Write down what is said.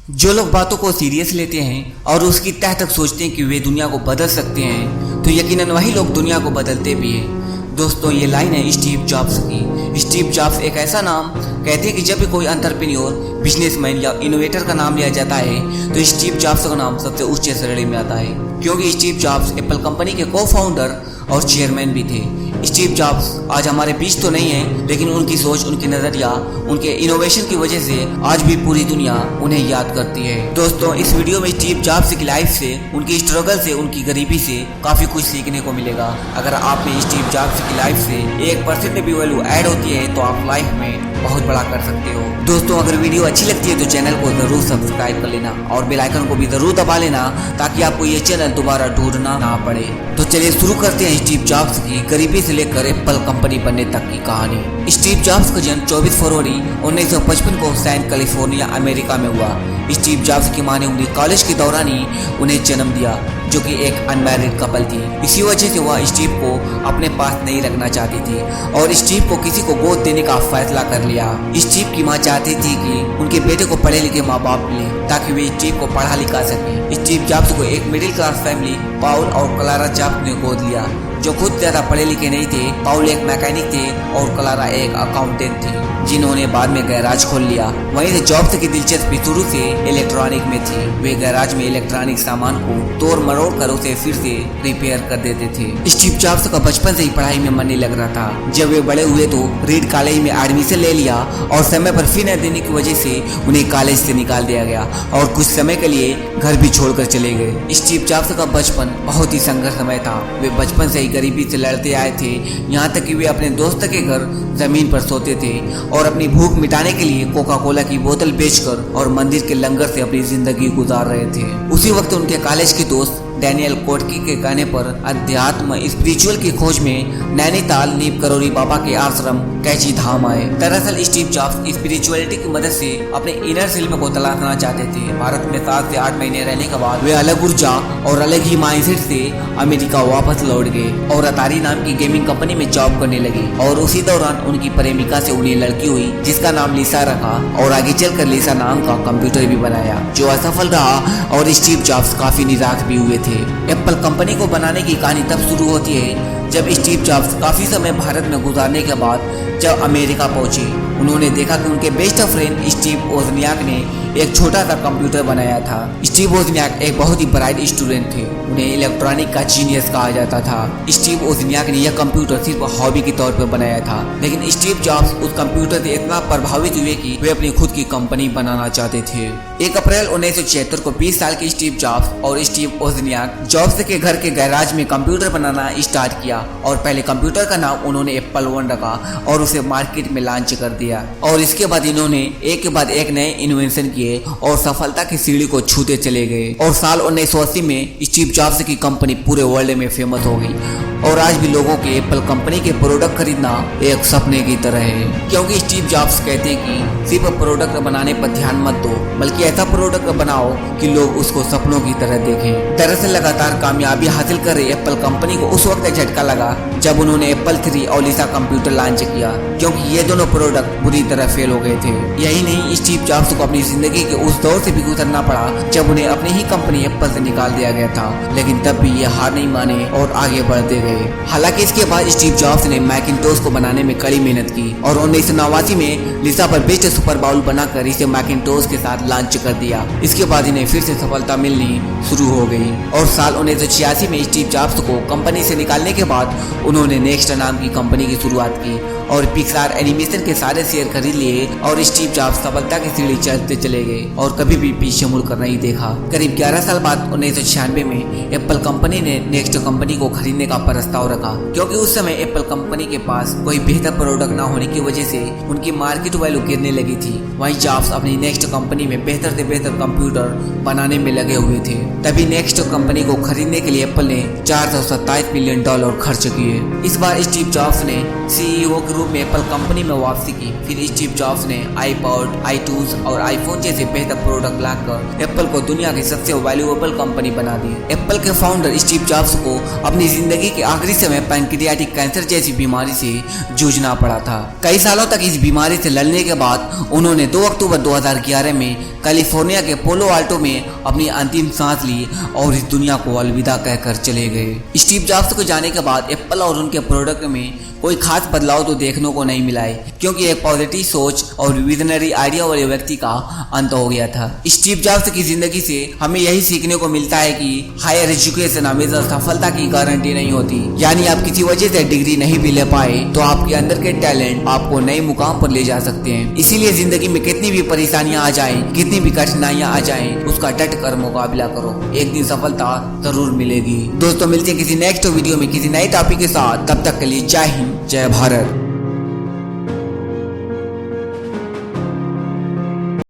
जो लोग बातों को सीरियस लेते हैं और उसकी तह तक सोचते हैं कि वे दुनिया को बदल सकते हैं, तो यकीनन वही लोग दुनिया को बदलते भी हैं। दोस्तों, ये लाइन है स्टीव जॉब्स की। स्टीव जॉब्स एक ऐसा नाम कहते हैं कि जब भी कोई एंटरप्रेन्योर, बिजनेसमैन या इनोवेटर का नाम लिया जाता है तो स्टीव जॉब्स का नाम सबसे ऊंचे श्रेणी में आता है, क्योंकि स्टीव जॉब्स एप्पल कंपनी के को फाउंडर और चेयरमैन भी थे। स्टीव जॉब्स आज हमारे बीच तो नहीं है, लेकिन उनकी सोच, उनकी नजरिया, उनके इनोवेशन की वजह से आज भी पूरी दुनिया उन्हें याद करती है। दोस्तों, इस वीडियो में स्टीव जॉब्स की लाइफ से, उनकी स्ट्रगल से, उनकी गरीबी से काफी कुछ सीखने को मिलेगा। अगर आप में स्टीव जॉब्स की लाइफ से 1% भी वैल्यू ऐड होती है तो आप लाइफ में बहुत बड़ा कर सकते हो। दोस्तों, अगर वीडियो अच्छी लगती है तो चैनल को जरूर सब्सक्राइब कर लेना और बेल आइकन को भी जरूर दबा लेना, ताकि आपको ये चैनल दोबारा ढूंढना ना पड़े। तो चलिए शुरू करते हैं स्टीव जॉब्स की गरीबी से लेकर एप्पल कंपनी बनने तक की कहानी। स्टीव जॉब्स का जन्म 24 फरवरी 1955 को सैन कैलिफोर्निया, अमेरिका में हुआ। स्टीव जॉब्स की मां ने उन्हें कॉलेज के दौरान ही उन्हें जन्म दिया, जो कि एक अनमैरिड कपल थी। इसी वजह से वह स्टीव को अपने पास नहीं रखना चाहती थी और स्टीव को किसी को गोद देने का फैसला कर लिया। स्टीव की मां चाहती थी कि उनके बेटे को पढ़े लिखे माँ बाप मिले, ताकि वे स्टीव को पढ़ा लिखा सके। स्टीव जॉब्स को एक मिडिल क्लास फैमिली, पाउल और क्लारा जॉब्स ने गोद लिया, जो खुद ज्यादा पढ़े लिखे नहीं थे। पाउल एक मैकेनिक थे और क्लारा एक अकाउंटेंट थी, जिन्होंने बाद में गैराज खोल लिया। वहीं से जॉब्स की दिलचस्पी शुरू से इलेक्ट्रॉनिक में थी। वे गैराज में इलेक्ट्रॉनिक सामान को तोड़ मरोड़ कर उसे फिर से रिपेयर कर देते थे। स्टीव जॉब्स का बचपन से ही पढ़ाई में मन नहीं लग रहा था। जब वे बड़े हुए तो रीड कॉलेज में एडमिशन ले लिया और समय पर फी न देने की वजह से उन्हें कॉलेज से निकाल दिया गया और कुछ समय के लिए घर भी छोड़कर चले गए। स्टीव जॉब्स का बचपन बहुत ही संघर्षमय था। वे बचपन से ही गरीबी से लड़ते आए थे, यहाँ तक कि वे अपने दोस्त के घर जमीन पर सोते थे और अपनी भूख मिटाने के लिए कोका कोला की बोतल बेचकर और मंदिर के लंगर से अपनी जिंदगी गुजार रहे थे। उसी वक्त उनके कॉलेज के दोस्त डैनियल कोटकी के कहने पर अध्यात्म, स्पिरिचुअल की खोज में नैनीताल नीम करोरी बाबा के आश्रम कैची धाम आए। दरअसल स्टीव जॉब्स स्पिरिचुअलिटी की मदद से अपने इनर सेल्फ को तलाशना चाहते थे। भारत में 7 से 8 महीने रहने के बाद वे अलग ऊर्जा और अलग ही माइंडसेट से अमेरिका वापस लौट गए और अतारी नाम की गेमिंग कंपनी में जॉब करने लगे। और उसी दौरान उनकी प्रेमिका से उन्हें लड़की हुई, जिसका नाम लिसा रखा और आगे चलकर लिसा नाम का कंप्यूटर भी बनाया, जो असफल रहा और स्टीव जॉब्स काफी निराश भी हुए थे। एप्पल कंपनी को बनाने की कहानी तब शुरू होती है जब स्टीव जॉब्स काफी समय भारत में गुजारने के बाद जब अमेरिका पहुंचे। उन्होंने देखा कि उनके बेस्ट फ्रेंड स्टीव वोजनियाक ने एक छोटा सा कंप्यूटर बनाया था। स्टीव वोजनियाक एक बहुत ही ब्राइट स्टूडेंट थे, उन्हें इलेक्ट्रॉनिक का जीनियस कहा जाता था। स्टीव वोजनियाक ने यह कंप्यूटर सिर्फ हॉबी के तौर पर बनाया था, लेकिन स्टीव जॉब्स उस कंप्यूटर से इतना प्रभावित हुए कि वे अपनी खुद की कंपनी बनाना चाहते थे। 1 अप्रैल 1976 को 20 साल के स्टीव जॉब्स और स्टीव वोजनियाक जॉब्स के घर के गैराज में कंप्यूटर बनाना स्टार्ट किया और पहले कंप्यूटर का नाम उन्होंने एप्पल 1 रखा और उसे मार्केट में लॉन्च कर दिया। और इसके बाद इन्होंने एक के बाद एक नए इन्वेंशन किए और सफलता की सीढ़ी को छूते चले गए। और साल 1980 में स्टीव जॉब्स की कंपनी पूरे वर्ल्ड में फेमस हो गई और आज भी लोगों के एप्पल कंपनी के प्रोडक्ट खरीदना एक सपने की तरह है, क्योंकि स्टीव जॉब्स कहते हैं कि सिर्फ प्रोडक्ट बनाने पर ध्यान मत दो, बल्कि ऐसा प्रोडक्ट बनाओ कि लोग उसको सपनों की तरह देखें। दरअसल लगातार कामयाबी हासिल कर रही एप्पल कंपनी को उस वक्त झटका लगा जब उन्होंने एप्पल 3 और लिसा कंप्यूटर लॉन्च किया, क्योंकि ये दोनों प्रोडक्ट बुरी तरह फेल हो गए थे। यही नहीं, स्टीव जॉब्स को अपनी जिंदगी के उस दौर से भी गुजरना पड़ा जब उन्हें अपनी ही कंपनी एप्पल से निकाल दिया गया था, लेकिन तब भी ये हार नहीं माने और आगे बढ़ते गए। हालांकि इसके बाद स्टीव जॉब्स ने मैकिंटोश को बनाने में कड़ी मेहनत की और 1989 में लिसा पर बेस्ट सुपर बाउल बनाकर इसे मैकिंटोश के साथ लॉन्च कर दिया। इसके बाद इन्हें फिर से सफलता मिलनी शुरू हो गई और साल 1986 में स्टीव जॉब्स को कंपनी से निकालने के बाद उन्होंने नेक्स्ट नाम की कंपनी की शुरुआत की और पिक्सार एनिमेशन के सारे शेयर खरीद लिए और स्टीव जॉब्स सफलता की सीढ़ी चढ़ते चले गए और कभी भी पीछे मुड़कर नहीं देखा। करीब 11 साल बाद 1996 में एप्पल कंपनी ने नेक्स्ट कंपनी को खरीदने का प्रस्ताव रखा, क्योंकि उस समय एप्पल कंपनी के पास कोई बेहतर प्रोडक्ट न होने की वजह से उनकी मार्केट वैल्यू गिरने लगी थी। वहीं जॉब्स अपनी नेक्स्ट कंपनी में बेहतर से बेहतर कंप्यूटर बनाने में लगे हुए थे। तभी नेक्स्ट कंपनी को खरीदने के लिए एप्पल ने $427 मिलियन खर्च किए। इस बार स्टीव जॉब्स ने सीईओ के रूप में एप्पल कंपनी में वापसी की। फिर स्टीव जॉब्स ने आईपॉड, आईट्यूज और आईफोन जैसे बेहतर प्रोडक्ट लाकर एप्पल को दुनिया की सबसे वैल्यूएबल कंपनी बना दी। एप्पल के फाउंडर स्टीव जॉब्स को अपनी जिंदगी के आखिरी समय पैंक्रियाटिक कैंसर जैसी बीमारी से जूझना पड़ा था। कई सालों तक इस बीमारी से लड़ने के बाद उन्होंने 2 अक्टूबर 2011 में कैलिफोर्निया के पोलो आल्टो में अपनी अंतिम सांस ली और इस दुनिया को अलविदा कहकर चले गए। स्टीव जॉब्स को जाने के बाद एप्पल और उनके प्रोडक्ट में कोई खास बदलाव तो देखने को नहीं मिला है, क्योंकि एक पॉजिटिव सोच और विजनरी आइडिया वाले व्यक्ति का अंत हो गया था। स्टीव जॉब्स की जिंदगी से हमें यही सीखने को मिलता है कि हायर एजुकेशन हमेशा सफलता की गारंटी नहीं होती। यानी आप किसी वजह से डिग्री नहीं भी ले पाए तो आपके अंदर के टैलेंट आपको नए मुकाम पर ले जा सकते हैं। इसीलिए जिंदगी में कितनी भी परेशानियां आ जाए, कितनी भी कठिनाइयां आ जाए, उसका डट कर मुकाबला करो, एक दिन सफलता जरूर मिलेगी। दोस्तों मिलते हैं किसी नेक्स्ट वीडियो में किसी नए टॉपिक के साथ, तब तक के लिए जय हिंद, जय भारत।